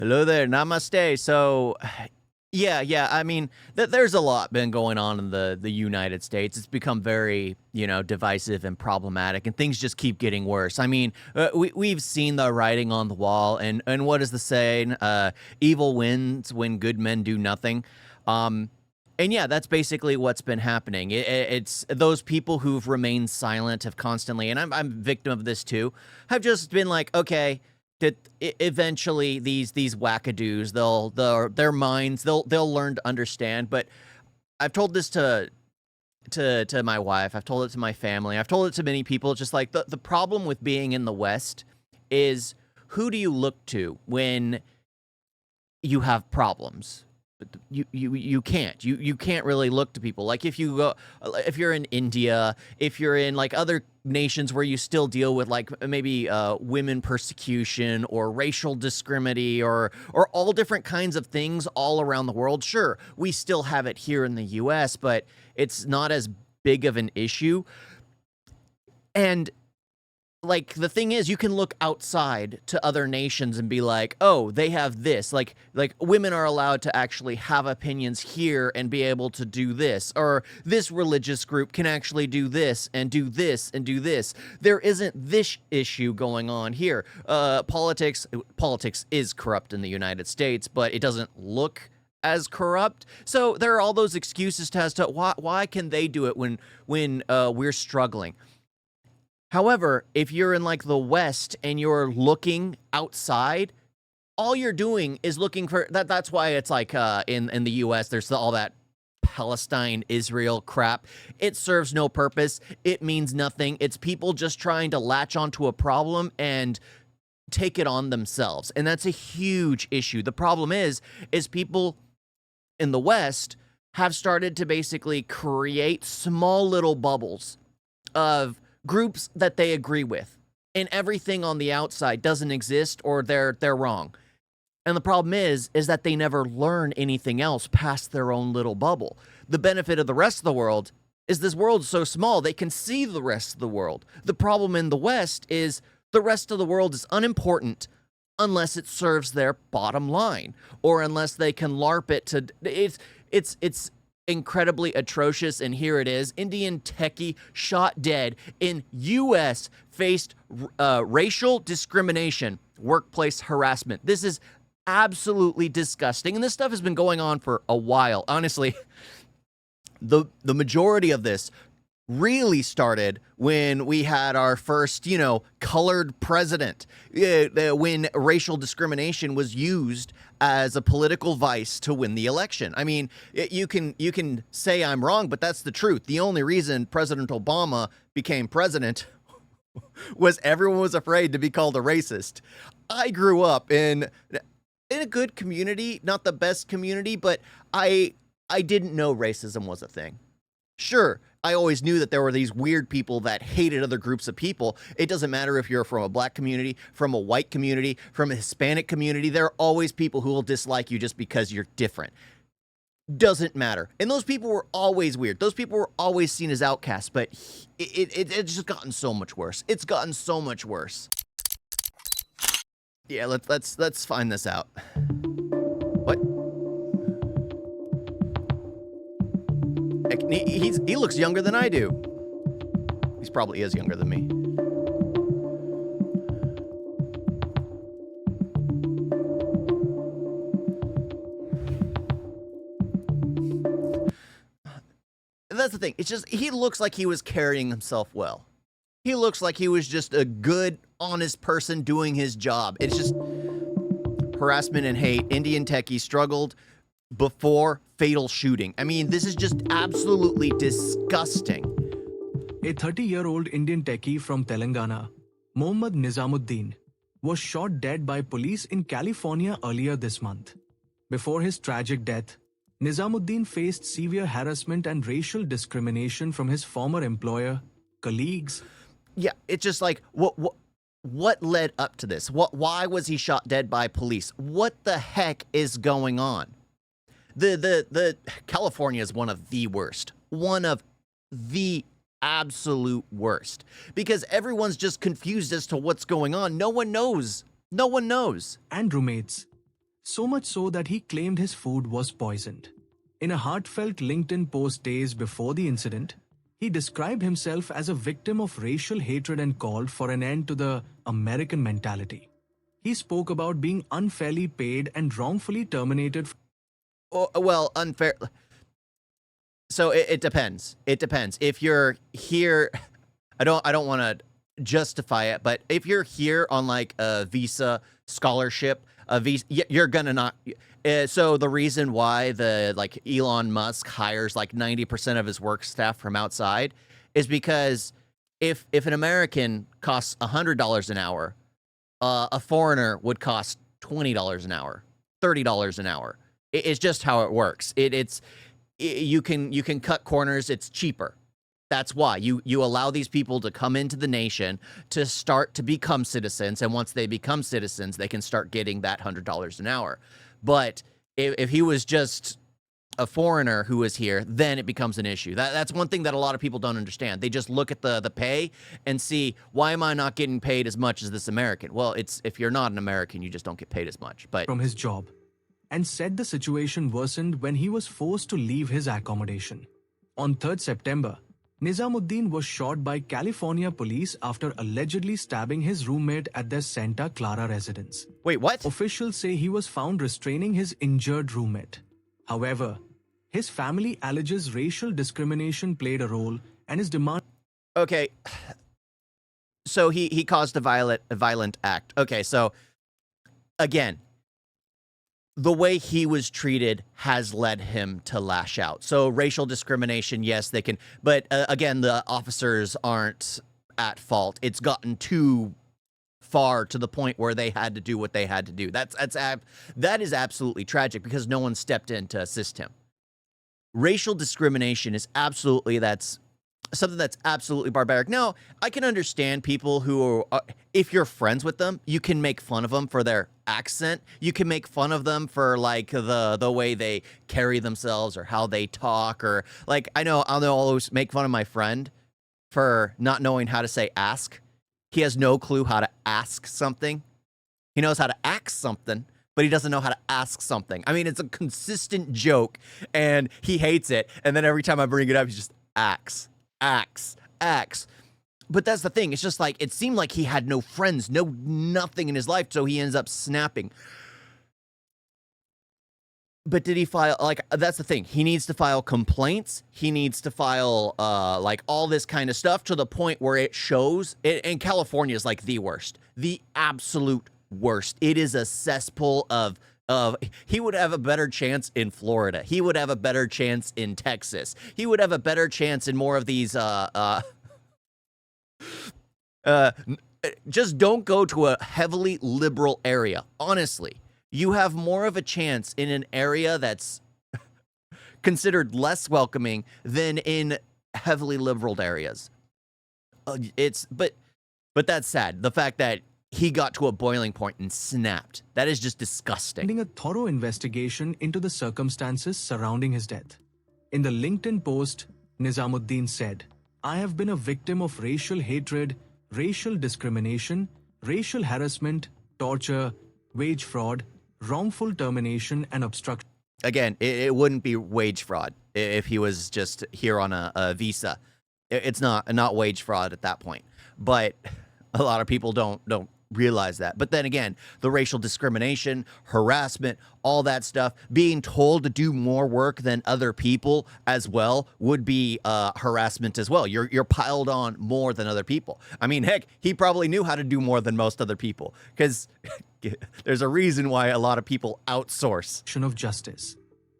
Hello there, namaste. So, yeah. I mean, there's a lot been going on in the United States. It's become very, divisive and problematic, and things just keep getting worse. I mean, we've seen the writing on the wall, and what is the saying? Evil wins when good men do nothing. Um, and yeah, that's basically what's been happening. It's those people who've remained silent have constantly, and I'm a victim of this too, have just been like, okay, that eventually these wackadoos, their minds, they'll learn to understand. But I've told this to my wife, I've told it to my family, I've told it to many people. Just like the problem with being in the West is, who do you look to when you have problems? But you can't. You can't really look to people. Like if you're in India, if you're in like other nations where you still deal with like maybe women persecution or racial discrimination or all different kinds of things all around the world. Sure, we still have it here in the US, but it's not as big of an issue. And like the thing is, you can look outside to other nations and be like, oh, they have this, like women are allowed to actually have opinions here and be able to do this, or this religious group can actually do this and do this and do this. There isn't this issue going on here. Politics is corrupt in the United States, but it doesn't look as corrupt. So there are all those excuses as to why can they do it when we're struggling. However, if you're in like the West and you're looking outside, all you're doing is looking for that. That's why it's like in the US, there's all that Palestine, Israel crap. It serves no purpose. It means nothing. It's people just trying to latch onto a problem and take it on themselves. And that's a huge issue. The problem is people in the West have started to basically create small little bubbles of groups that they agree with, and everything on the outside doesn't exist, or they're wrong. And the problem is that they never learn anything else past their own little bubble. The benefit of the rest of the world is this world's so small they can see the rest of the world. The problem in the West is the rest of the world is unimportant unless it serves their bottom line, or unless they can LARP it to it's incredibly atrocious. And here it is: Indian techie shot dead in U.S. faced racial discrimination, workplace harassment. This is absolutely disgusting, and this stuff has been going on for a while. Honestly, the majority of this really started when we had our first, colored president, when racial discrimination was used as a political vice to win the election. I mean, you can say I'm wrong, but that's the truth. The only reason President Obama became president was everyone was afraid to be called a racist. I grew up in a good community, not the best community, but I didn't know racism was a thing. Sure, I always knew that there were these weird people that hated other groups of people. It doesn't matter if you're from a black community, from a white community, from a Hispanic community. There are always people who will dislike you just because you're different. Doesn't matter. And those people were always weird. Those people were always seen as outcasts, but it's just gotten so much worse. It's gotten so much worse. Yeah, let's find this out. What? He looks younger than I do. He probably is younger than me. That's the thing. It's just, he looks like he was carrying himself well. He looks like he was just a good, honest person doing his job. It's just harassment and hate. Indian techie struggled before fatal shooting. I mean, this is just absolutely disgusting. A 30-year-old Indian techie from Telangana, Mohammad Nizamuddin, was shot dead by police in California earlier this month. Before his tragic death, Nizamuddin faced severe harassment and racial discrimination from his former employer, colleagues. Yeah, it's just like, what led up to this? Why was he shot dead by police? What the heck is going on? The California is one of the worst. One of the absolute worst. Because everyone's just confused as to what's going on. No one knows. No one knows. And roommates. so much so that he claimed his food was poisoned. In a heartfelt LinkedIn post days before the incident, he described himself as a victim of racial hatred and called for an end to the American mentality. He spoke about being unfairly paid and wrongfully terminated. Oh, well, unfair. So it depends. It depends. If you're here, I don't want to justify it, but if you're here on like a visa scholarship, a visa, you're gonna not. So the reason why the like Elon Musk hires like 90% of his work staff from outside is because if an American costs $100 an hour, a foreigner would cost $20 an hour, $30 an hour. It's just how it works. You can cut corners. It's cheaper. That's why you allow these people to come into the nation to start to become citizens, and once they become citizens, they can start getting that $100 an hour. But if he was just a foreigner who was here, then it becomes an issue. That's one thing that a lot of people don't understand. They just look at the pay and see, why am I not getting paid as much as this American? Well, if you're not an American, you just don't get paid as much. But from his job, and said the situation worsened when he was forced to leave his accommodation. On 3rd September, Nizamuddin was shot by California police after allegedly stabbing his roommate at their Santa Clara residence. Wait, what? Officials say he was found restraining his injured roommate. However, his family alleges racial discrimination played a role and is demand. Okay, so he caused a violent act. Okay, so again, the way he was treated has led him to lash out. So racial discrimination, yes, they can, but again, the officers aren't at fault. It's gotten too far to the point where they had to do what they had to do. That is absolutely tragic because no one stepped in to assist him. Racial discrimination is that's something that's absolutely barbaric. Now, I can understand people who are, if you're friends with them, you can make fun of them for their accent. You can make fun of them for like the way they carry themselves or how they talk, or like I'll always make fun of my friend for not knowing how to say ask. He has no clue how to ask something. He knows how to ask something, but he doesn't know how to ask something. I mean, it's a consistent joke and he hates it. And then every time I bring it up, he just acts. But that's the thing. It's just like, it seemed like he had no friends, nothing in his life. So he ends up snapping. But did he file, like, that's the thing. He needs to file complaints. He needs to file, like, all this kind of stuff to the point where it shows. And California is, like, the worst. The absolute worst. It is a cesspool of he would have a better chance in Florida. He would have a better chance in Texas. He would have a better chance in more of these, just don't go to a heavily liberal area. Honestly, you have more of a chance in an area that's considered less welcoming than in heavily liberal areas. But that's sad. The fact that he got to a boiling point and snapped. That is just disgusting. Ending a thorough investigation into the circumstances surrounding his death. In the LinkedIn post, Nizamuddin said, "I have been a victim of racial hatred, racial discrimination, racial harassment, torture, wage fraud, wrongful termination, and obstruction." Again, it wouldn't be wage fraud if he was just here on a visa. It's not wage fraud at that point. But a lot of people don't realize that. But then again, the racial discrimination, harassment, all that stuff, being told to do more work than other people as well would be harassment as well. You're piled on more than other people. I mean, heck, he probably knew how to do more than most other people because there's a reason why a lot of people outsource. Of justice.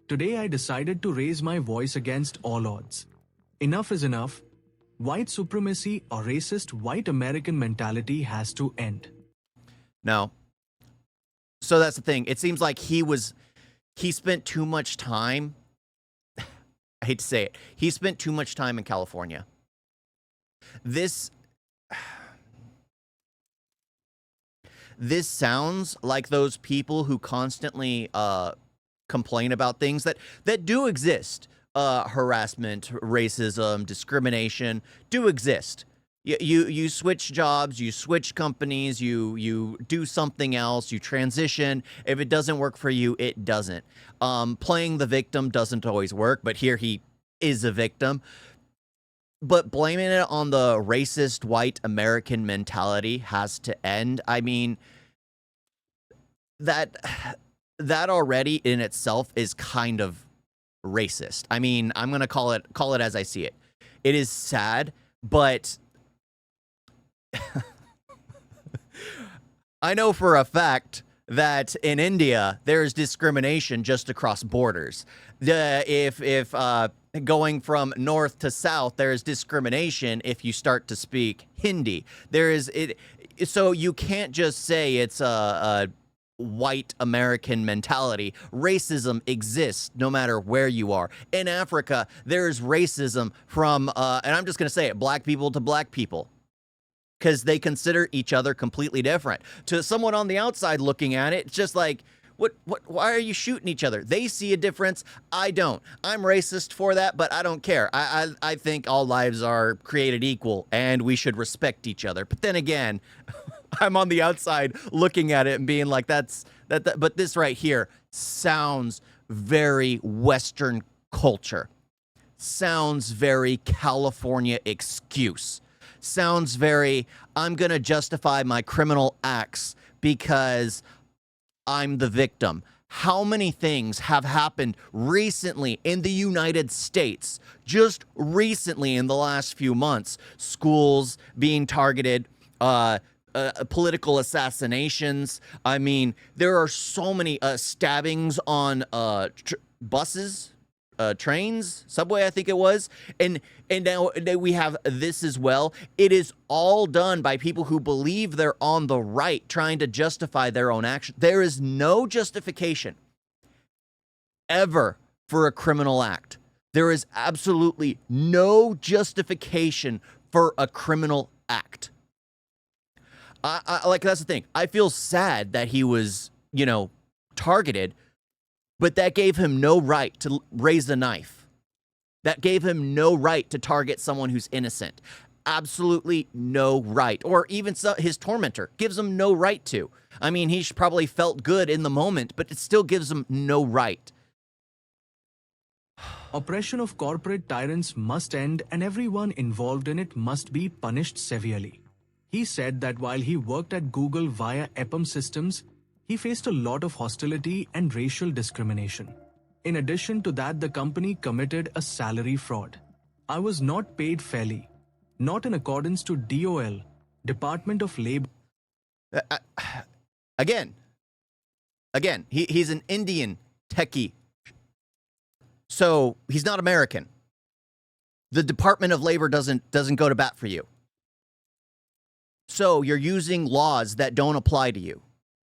Today I decided to raise my voice against all odds. Enough is enough. White supremacy or racist white American mentality has to end. No. So that's the thing. It seems like he spent too much time. I hate to say it. He spent too much time in California. This sounds like those people who constantly complain about things that do exist. Harassment, racism, discrimination do exist. You switch jobs, you switch companies, you do something else, you transition. If it doesn't work for you, it doesn't. Playing the victim doesn't always work, but here he is a victim. But blaming it on the racist white American mentality has to end. I mean, that already in itself is kind of racist. I mean, I'm gonna call it as I see it. It is sad, but I know for a fact that in India there's discrimination just across borders. If going from north to south, there's discrimination if you start to speak Hindi. There is it, so you can't just say it's a white American mentality. Racism exists no matter where you are. In Africa, there's racism from, and I'm just going to say it, black people to black people, because they consider each other completely different. To someone on the outside looking at it, it's just like, why are you shooting each other? They see a difference. I don't. I'm racist for that, but I don't care. I think all lives are created equal and we should respect each other. But then again, I'm on the outside looking at it and being like, but this right here sounds very Western culture. Sounds very California excuse. Sounds very, I'm going to justify my criminal acts because I'm the victim. How many things have happened recently in the United States, just recently in the last few months? Schools being targeted, political assassinations. I mean, there are so many stabbings on buses, trains, subway, I think it was, and now we have this as well. It is all done by people who believe they're on the right, trying to justify their own action. There is no justification ever for a criminal act. There is absolutely no justification for a criminal act. Like, that's the thing. I feel sad that he was, targeted, but that gave him no right to raise a knife. That gave him no right to target someone who's innocent. Absolutely no right. Or even his tormentor gives him no right to. I mean, he probably felt good in the moment, but it still gives him no right. Oppression of corporate tyrants must end and everyone involved in it must be punished severely. He said that while he worked at Google via EPAM systems, he faced a lot of hostility and racial discrimination. In addition to that, the company committed a salary fraud. I was not paid fairly, not in accordance to DOL, Department of Labor. Again, he's an Indian techie. So he's not American. The Department of Labor doesn't go to bat for you. So you're using laws that don't apply to you.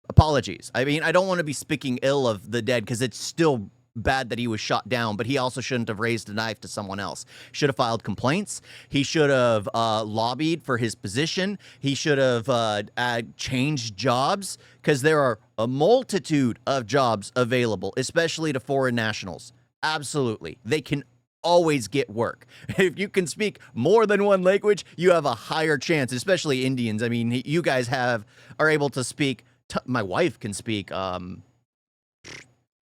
Apologies. I mean, I don't want to be speaking ill of the dead because it's still bad that he was shot down, but he also shouldn't have raised a knife to someone else. Should have filed complaints. He should have lobbied for his position. He should have changed jobs, because there are a multitude of jobs available, especially to foreign nationals. Absolutely. They can always get work. If you can speak more than one language, you have a higher chance, especially Indians. I mean, you guys are able to speak. My wife can speak, you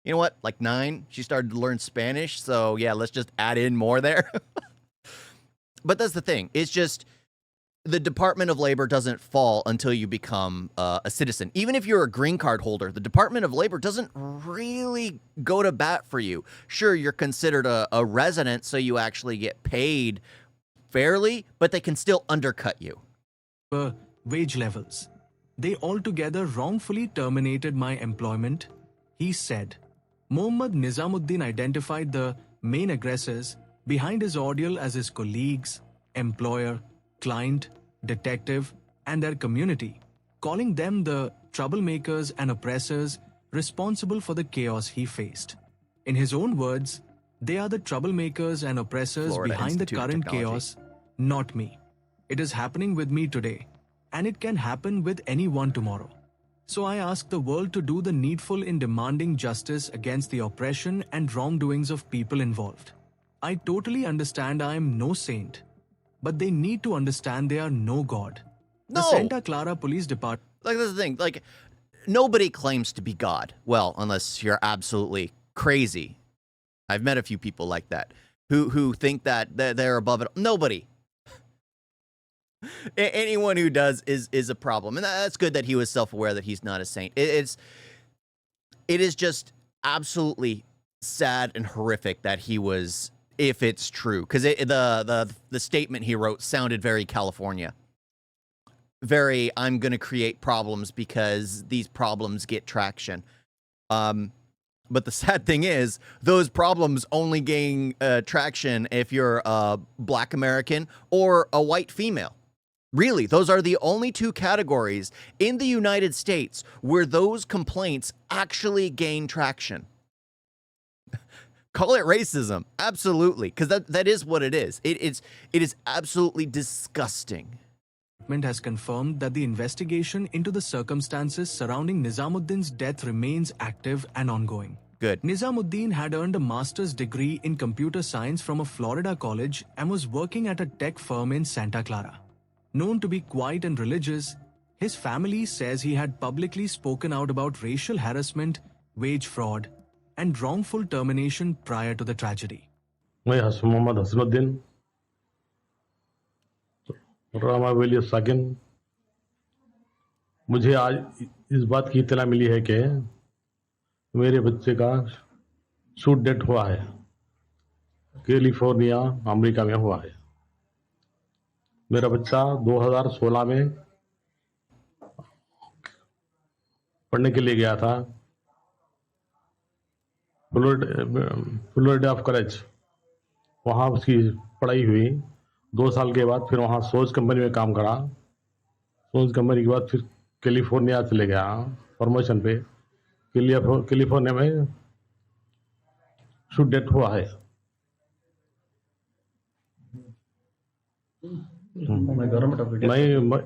know what, like 9. She started to learn Spanish. So yeah, let's just add in more there. But that's the thing. It's just the Department of Labor doesn't fall until you become a citizen. Even if you're a green card holder, the Department of Labor doesn't really go to bat for you. Sure, you're considered a resident, so you actually get paid fairly, but they can still undercut you. Wage levels. They altogether wrongfully terminated my employment, he said. Mohammad Nizamuddin identified the main aggressors behind his ordeal as his colleagues, employer, client, detective, and their community, calling them the troublemakers and oppressors responsible for the chaos he faced. In his own words, they are the troublemakers and oppressors Florida behind the Institute of current Technology. chaos, not me. It is happening with me today, and it can happen with anyone tomorrow. So I ask the world to do the needful in demanding justice against the oppression and wrongdoings of people involved. I totally understand I am no saint, but they need to understand they are no god. The No. Santa Clara Police Department. Like, that's the thing. Like, nobody claims to be God. Well, unless you're absolutely crazy. I've met a few people like that who think that they're above it. Nobody. Anyone who does is a problem, and that's good that he was self-aware that he's not a saint. It is just absolutely sad and horrific that he was, if it's true, because the statement he wrote sounded very California. Very, I'm going to create problems because these problems get traction. But the sad thing is, those problems only gain traction if you're a Black American or a white female. Really, those are the only two categories in the United States where those complaints actually gain traction. Call it racism, absolutely, because that is what it is. It is absolutely disgusting. Has confirmed that the investigation into the circumstances surrounding Nizamuddin's death remains active and ongoing. Good. Nizamuddin had earned a master's degree in computer science from a Florida college and was working at a tech firm in Santa Clara. Known to be quiet and religious, his family says he had publicly spoken out about racial harassment, wage fraud, and wrongful termination prior to the tragedy. मैं मोहम्मद हसनुद्दीन रामा वेली साकिन मुझे आज इस बात की इत्तला मिली है कि मेरे बच्चे का शूट डेथ हुआ है कैलिफोर्निया अमेरिका में हुआ है मेरा बच्चा 2016 में पढ़ने के लिए गया था फ्लोरिडा कॉलेज वहाँ उसकी पढ़ाई हुई 2 साल के बाद फिर वहाँ सोच कंपनी में काम करा सोच कंपनी के बाद फिर कैलिफोर्निया चले गया प्रमोशन पे कैलिफोर्निया में शूट डेथ हुआ है मैं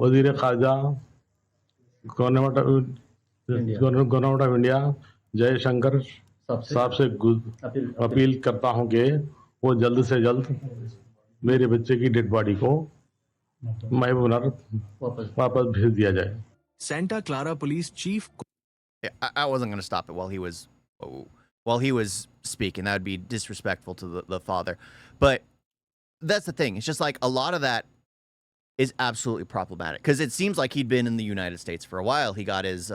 वजीर खारजा गवर्नमेंट ऑफ इंडिया जयशंकर साहब से अपील करता हूं कि वो जल्द से जल्द मेरे बच्चे की डेड बॉडी को महबूबनगर वापस भेज दिया जाए. Santa Clara Police Chief. I wasn't going to stop it while he was speaking. That would be disrespectful to the father. But that's the thing. It's just like a lot of that is absolutely problematic because it seems like he'd been in the United States for a while. He got his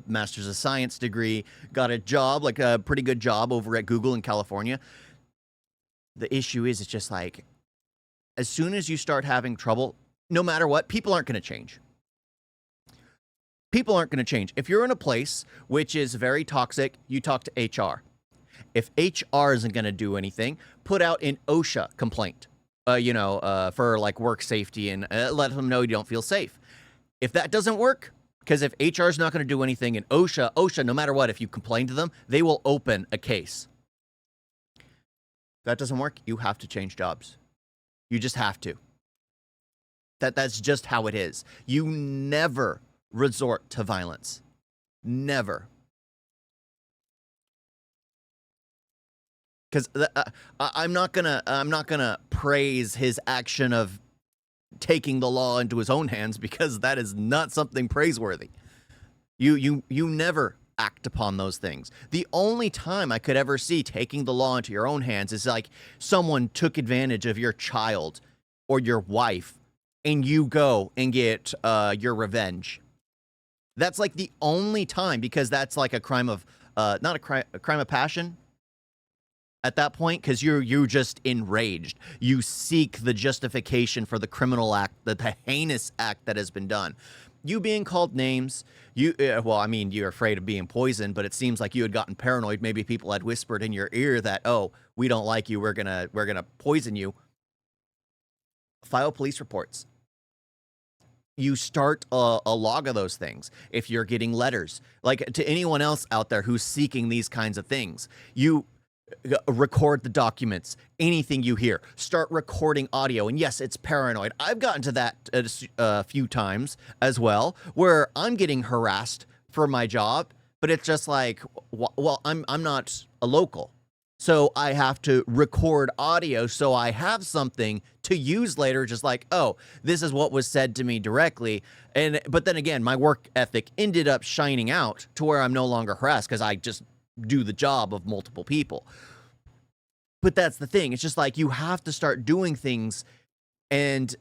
Master's of Science degree, got a job, like a pretty good job over at Google in California. The issue is, it's just like, as soon as you start having trouble, no matter what, people aren't going to change. People aren't going to change. If you're in a place which is very toxic, you talk to HR. If HR isn't going to do anything, put out an OSHA complaint, for like work safety and let them know you don't feel safe. If that doesn't work, because if HR is not going to do anything and OSHA, no matter what, if you complain to them, they will open a case. If that doesn't work, you have to change jobs. You just have to. That's just how it is. You never resort to violence. Never. Because I'm not gonna praise his action of taking the law into his own hands, because that is not something praiseworthy. You never act upon those things. The only time I could ever see taking the law into your own hands is like someone took advantage of your child or your wife, and you go and get your revenge. That's like the only time, because that's like a crime of not a crime of passion at that point, because you're just enraged. You seek the justification for the criminal act, the heinous act that has been done. You being called names, you're afraid of being poisoned, but it seems like you had gotten paranoid. Maybe people had whispered in your ear that, oh, we don't like you, we're gonna poison you. File police reports. You start a log of those things. If you're getting letters, like to anyone else out there who's seeking these kinds of things, you record the documents, anything you hear, start recording audio. And yes, it's paranoid. I've gotten to that a few times as well, where I'm getting harassed for my job, but it's just like, well, I'm not a local, So I have to record audio so I have something to use later, just like, oh, this is what was said to me directly. But then again, my work ethic ended up shining out to where I'm no longer harassed because I just do the job of multiple people. But that's the thing. It's just like you have to start doing things and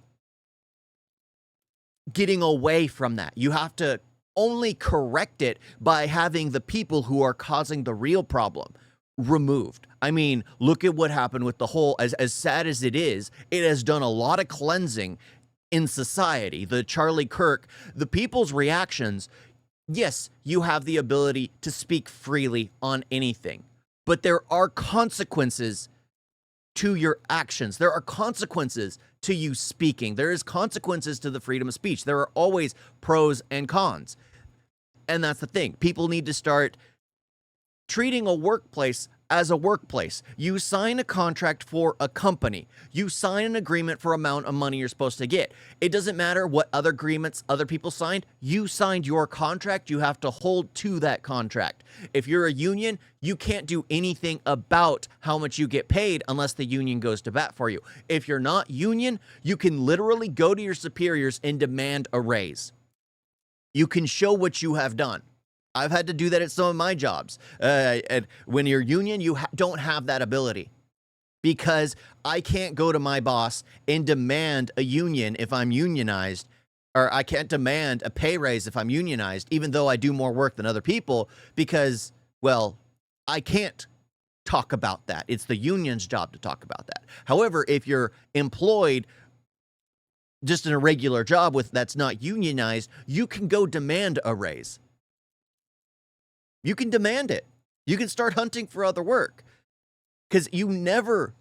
getting away from that. You have to only correct it by having the people who are causing the real problem removed. I mean, look at what happened with the whole, as sad as it has done a lot of cleansing in society. The Charlie Kirk, the people's reactions, yes, you have the ability to speak freely on anything, but there are consequences to your actions. There are consequences to you speaking. There is consequences to the freedom of speech. There are always pros and cons. And that's the thing. People need to start treating a workplace as a workplace. You sign a contract for a company. You sign an agreement for amount of money you're supposed to get. It doesn't matter what other agreements other people signed. You signed your contract. You have to hold to that contract. If you're a union, you can't do anything about how much you get paid unless the union goes to bat for you. If you're not union, you can literally go to your superiors and demand a raise. You can show what you have done. I've had to do that at some of my jobs. And when you're union, you don't have that ability because I can't go to my boss and demand a union if I'm unionized, or I can't demand a pay raise if I'm unionized, even though I do more work than other people because, well, I can't talk about that. It's the union's job to talk about that. However, if you're employed just in a regular job that's not unionized, you can go demand a raise. You can demand it. You can start hunting for other work because you never,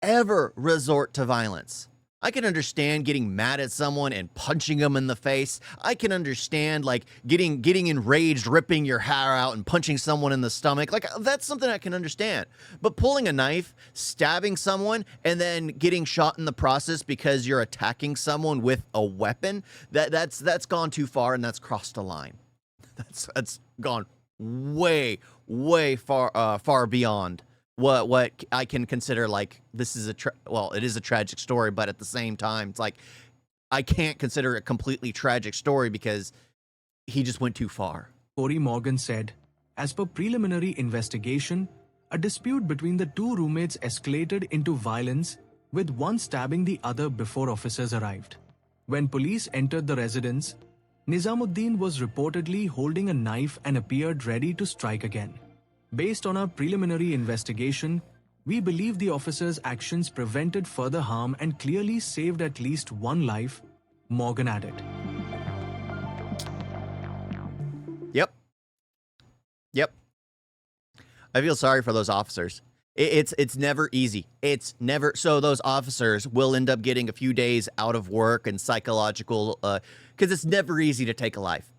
ever resort to violence. I can understand getting mad at someone and punching them in the face. I can understand like getting enraged, ripping your hair out and punching someone in the stomach. Like that's something I can understand. But pulling a knife, stabbing someone, and then getting shot in the process because you're attacking someone with a weapon, that's gone too far and that's crossed a line. That's gone way far beyond what I can consider like this is it is a tragic story, but at the same time it's like I can't consider it a completely tragic story because he just went too far. Corey Morgan said, as per preliminary investigation, a dispute between the two roommates escalated into violence with one stabbing the other before officers arrived. When police entered the residence, Nizamuddin was reportedly holding a knife and appeared ready to strike again. Based on our preliminary investigation, we believe the officers' actions prevented further harm and clearly saved at least one life, Morgan added. Yep. I feel sorry for those officers. It's never easy. So those officers will end up getting a few days out of work and psychological, because it's never easy to take a life.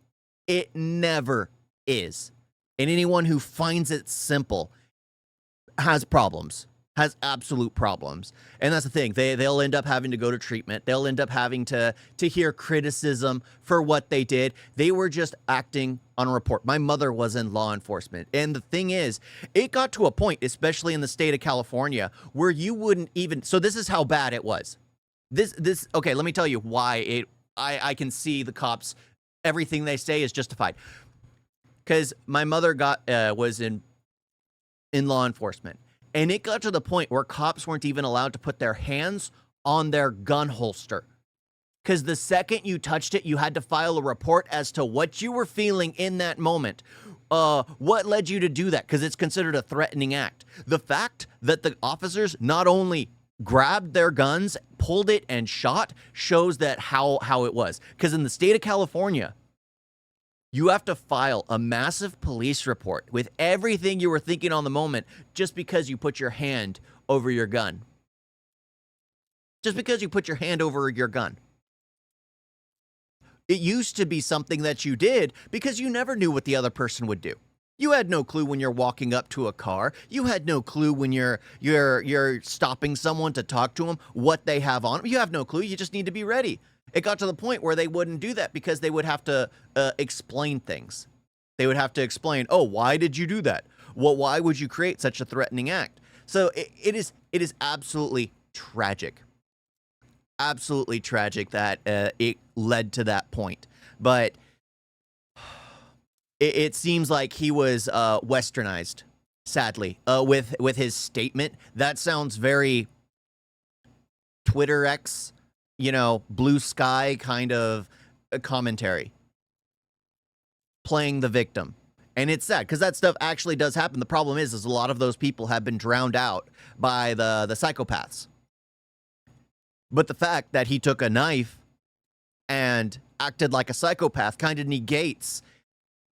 It never is. And anyone who finds it simple has problems, has absolute problems. And that's the thing. They'll end up having to go to treatment. They'll end up having to hear criticism for what they did. They were just acting on a report. My mother was in law enforcement. And the thing is, it got to a point, especially in the state of California, where you wouldn't even, so this is how bad it was. Okay, let me tell you why I can see the cops, everything they say is justified. Because my mother was in law enforcement. And it got to the point where cops weren't even allowed to put their hands on their gun holster. Because the second you touched it, you had to file a report as to what you were feeling in that moment. What led you to do that? Because it's considered a threatening act. The fact that the officers not only grabbed their guns, pulled it, and shot shows that how it was. Because in the state of California, you have to file a massive police report with everything you were thinking on the moment just because you put your hand over your gun. Just because you put your hand over your gun. It used to be something that you did because you never knew what the other person would do. You had no clue when you're walking up to a car. You had no clue when you're stopping someone to talk to them what they have on them. You have no clue. You just need to be ready. It got to the point where they wouldn't do that because they would have to explain things. They would have to explain, oh, why did you do that? Well, why would you create such a threatening act? So it is absolutely tragic. Absolutely tragic that it led to that point. But it seems like he was westernized, sadly, with his statement. That sounds very Twitter X, blue sky kind of commentary, playing the victim. And it's sad because that stuff actually does happen. The problem is a lot of those people have been drowned out by the psychopaths. But the fact that he took a knife and acted like a psychopath kind of negates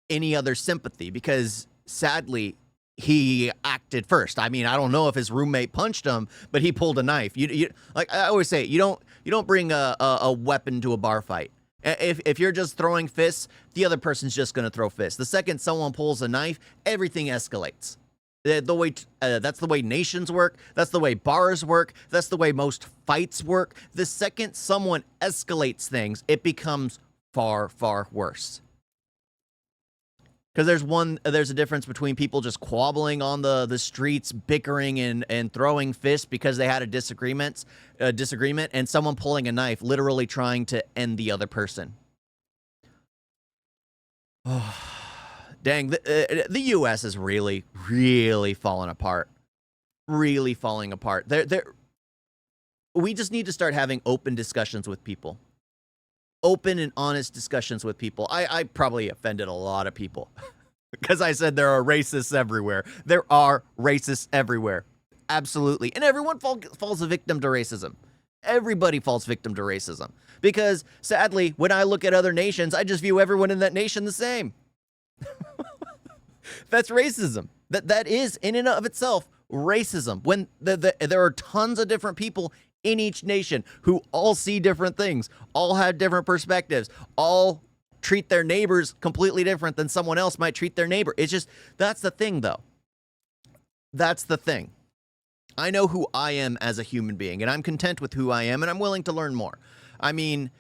any other sympathy, because sadly he acted first. I mean, I don't know if his roommate punched him, but he pulled a knife. You like I always say, you don't bring a weapon to a bar fight. If you're just throwing fists, the other person's just going to throw fists. The second someone pulls a knife, everything escalates. That's the way nations work. That's the way bars work. That's the way most fights work. The second someone escalates things, it becomes far, far worse. Because there's a difference between people just squabbling on the streets, bickering and throwing fists because they had a disagreement, and someone pulling a knife, literally trying to end the other person. Oh, dang, the U.S. is really, really falling apart. Really falling apart. We just need to start having open discussions with people. Open and honest discussions with people. I probably offended a lot of people because I said there are racists everywhere. There are racists everywhere. Absolutely. And everyone falls a victim to racism. Everybody falls victim to racism. Because, sadly, when I look at other nations, I just view everyone in that nation the same. That's racism. That is, in and of itself, racism. When there are tons of different people in each nation who all see different things, all have different perspectives, all treat their neighbors completely different than someone else might treat their neighbor. It's just, that's the thing, though. That's the thing. I know who I am as a human being, and I'm content with who I am, and I'm willing to learn more. I mean,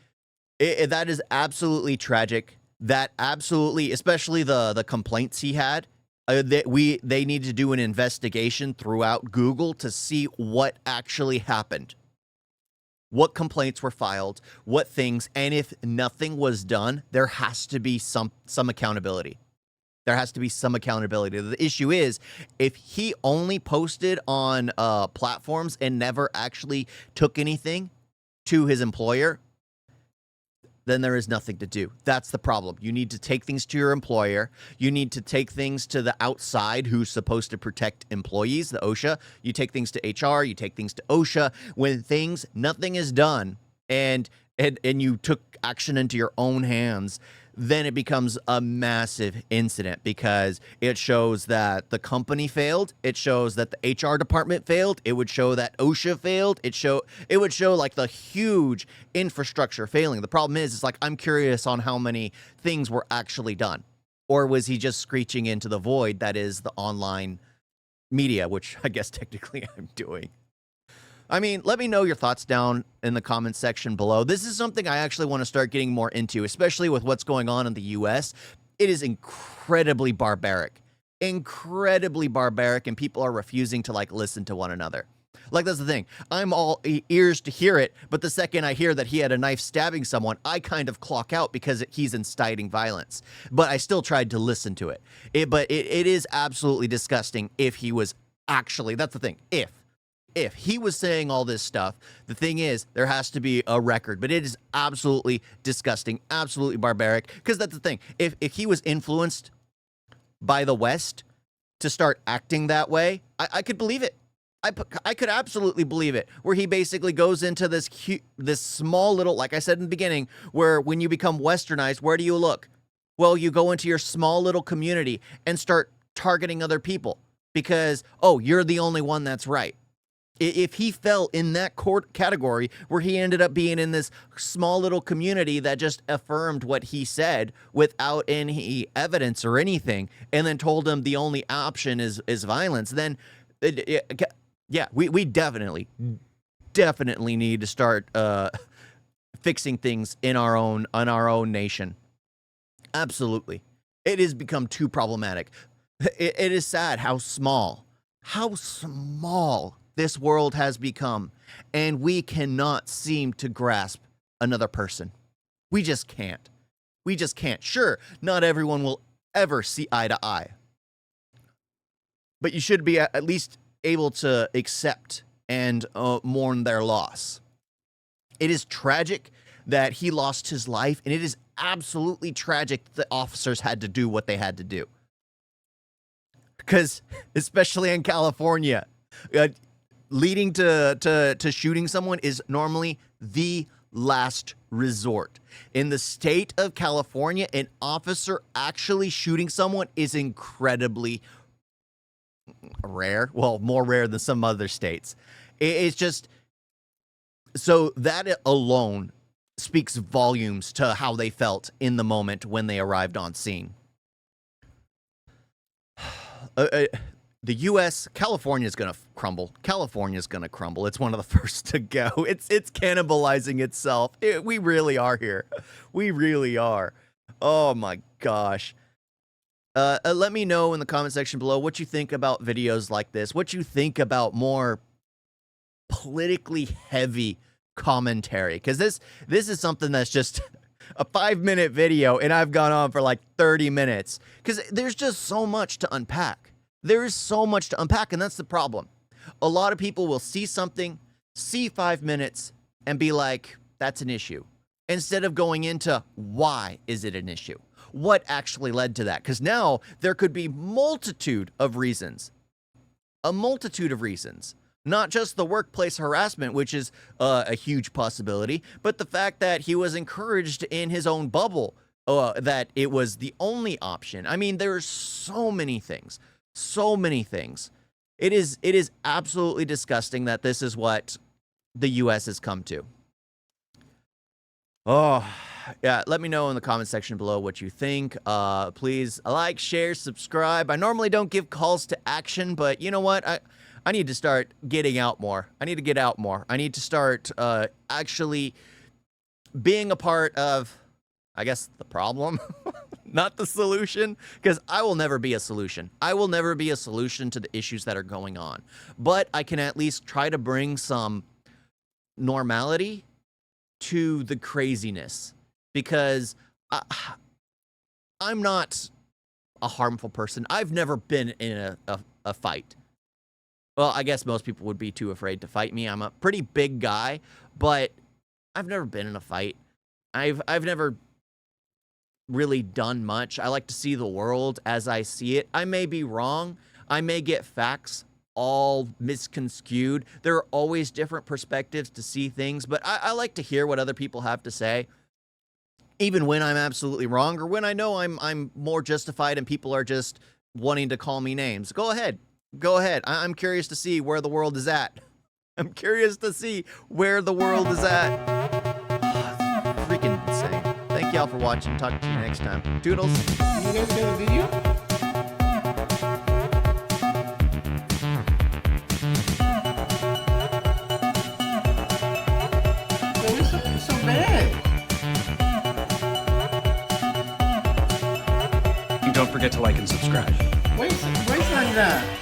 that is absolutely tragic. That absolutely, especially the complaints he had, they need to do an investigation throughout Google to see what actually happened. What complaints were filed, what things, and if nothing was done, there has to be some accountability. There has to be some accountability. The issue is, if he only posted on platforms and never actually took anything to his employer, then there is nothing to do. That's the problem. You need to take things to your employer. You need to take things to the outside who's supposed to protect employees, the OSHA. You take things to HR. You take things to OSHA. When nothing is done and you took action into your own hands, then it becomes a massive incident because it shows that the company failed. It shows that the HR department failed. It would show that OSHA failed. It would show like the huge infrastructure failing. The problem is, it's like, I'm curious on how many things were actually done. Or was he just screeching into the void that is the online media, which I guess technically I'm doing. I mean, let me know your thoughts down in the comments section below. This is something I actually want to start getting more into, especially with what's going on in the U.S. It is incredibly barbaric, and people are refusing to, like, listen to one another. Like, that's the thing. I'm all ears to hear it, but the second I hear that he had a knife stabbing someone, I kind of clock out because he's inciting violence. But I still tried to listen to it. But it is absolutely disgusting if he was actually, that's the thing, if he was saying all this stuff. The thing is, there has to be a record, but it is absolutely disgusting, absolutely barbaric, because that's the thing. If he was influenced by the West to start acting that way, I could believe it. I could absolutely believe it, where he basically goes into this small little, like I said in the beginning, where when you become westernized, where do you look? Well, you go into your small little community and start targeting other people because, oh, you're the only one that's right. If he fell in that category where he ended up being in this small little community that just affirmed what he said without any evidence or anything, and then told him the only option is violence, then yeah, we definitely need to start fixing things in our own nation. Absolutely. It has become too problematic. It is sad how small how small this world has become, and we cannot seem to grasp another person. We just can't. We just can't. Sure, not everyone will ever see eye to eye, but you should be at least able to accept and mourn their loss. It is tragic that he lost his life, and it is absolutely tragic that the officers had to do what they had to do. Because, especially in California, leading to shooting someone is normally the last resort. In the state of California, an officer actually shooting someone is incredibly rare. Well, more rare than some other states. It's just, so that alone speaks volumes to how they felt in the moment when they arrived on scene. The U.S., California is going to crumble. California is going to crumble. It's one of the first to go. It's cannibalizing itself. We really are here. We really are. Oh my gosh. Let me know in the comment section below what you think about videos like this. What you think about more politically heavy commentary. Because this is something that's just a 5-minute video, and I've gone on for like 30 minutes. Because there's just so much to unpack. There is so much to unpack, and that's the problem. A lot of people will see something, see 5 minutes, and be like, that's an issue. Instead of going into why is it an issue? What actually led to that? Because now there could be multitude of reasons. A multitude of reasons. Not just the workplace harassment, which is a huge possibility, but the fact that he was encouraged in his own bubble, that it was the only option. I mean, there's so many things. So many things. It is absolutely disgusting that this is what the U.S. has come to. Oh, yeah. Let me know in the comment section below what you think. Please like, share, subscribe. I normally don't give calls to action, but you know what? I need to start getting out more. I need to get out more. I need to start actually being a part of, I guess, the problem. Not the solution, because I will never be a solution. I will never be a solution to the issues that are going on. But I can at least try to bring some normality to the craziness, because I'm not a harmful person. I've never been in a fight. Well, I guess most people would be too afraid to fight me. I'm a pretty big guy, but I've never been in a fight. I've never really done much. I like to see the world as I see it. I may be wrong. I may get facts all misconstrued. There are always different perspectives to see things, but I like to hear what other people have to say, even when I'm absolutely wrong or when I know I'm more justified and people are just wanting to call me names. Go ahead. Go ahead. I'm curious to see where the world is at. I'm curious to see where the world is at. It's freaking insane. Thank y'all for watching. Talk to you next time. Doodles. You guys got a video? It's so bad. And don't forget to like and subscribe. Wait like that.